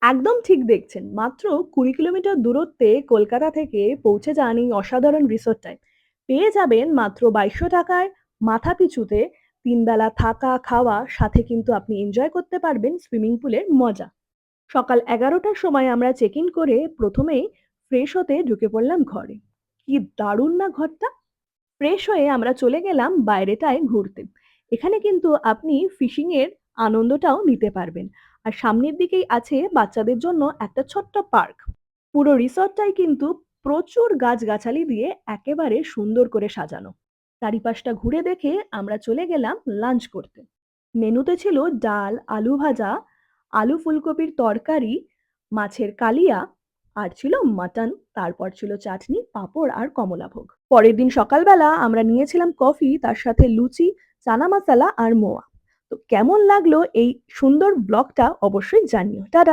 একদম ঠিক দেখছেন। মাত্র ২০ কিলোমিটার দূরত্বে কলকাতা থেকে পৌঁছে যান এই অসাধারণ রিসোর্টটায়। পেয়ে যাবেন মাত্র ৳২২০০ মাথাপিছুতে ৩ বেলা থাকা, খাওয়া, সাথে কিন্তু আপনি এনজয় করতে পারবেন সুইমিং পুলের মজা। সকাল ১১টার সময় আমরা চেক ইন করে প্রথমেই ফ্রেশ হতে ঢুকে পড়লাম ঘরে। কি দারুণ না ঘরটা! ফ্রেশ হয়ে আমরা চলে গেলাম বাইরেটায় ঘুরতে। এখানে কিন্তু আপনি ফিশিং এর আনন্দটাও নিতে পারবেন। আর সামনের দিকেই আছে বাচ্চাদের জন্য একটা ছোট্ট পার্ক। পুরো রিসর্টটাই কিন্তু প্রচুর গাছগাছালি দিয়ে একেবারে সুন্দর করে সাজানো। চারিপাশটা ঘুরে দেখে আমরা চলে গেলাম লাঞ্চ করতে। মেনুতে ছিল ডাল, আলু ভাজা, আলু ফুলকপির তরকারি, মাছের কালিয়া, আর ছিল মাটন। তারপর ছিল চাটনি, পাঁপড় আর কমলাভোগ। পরের দিন সকালবেলা আমরা নিয়েছিলাম কফি, তার সাথে লুচি, চানা মশলা আর মোয়া। তো কেমন লাগলো এই সুন্দর ব্লগটা অবশ্যই জানিও। টাটা।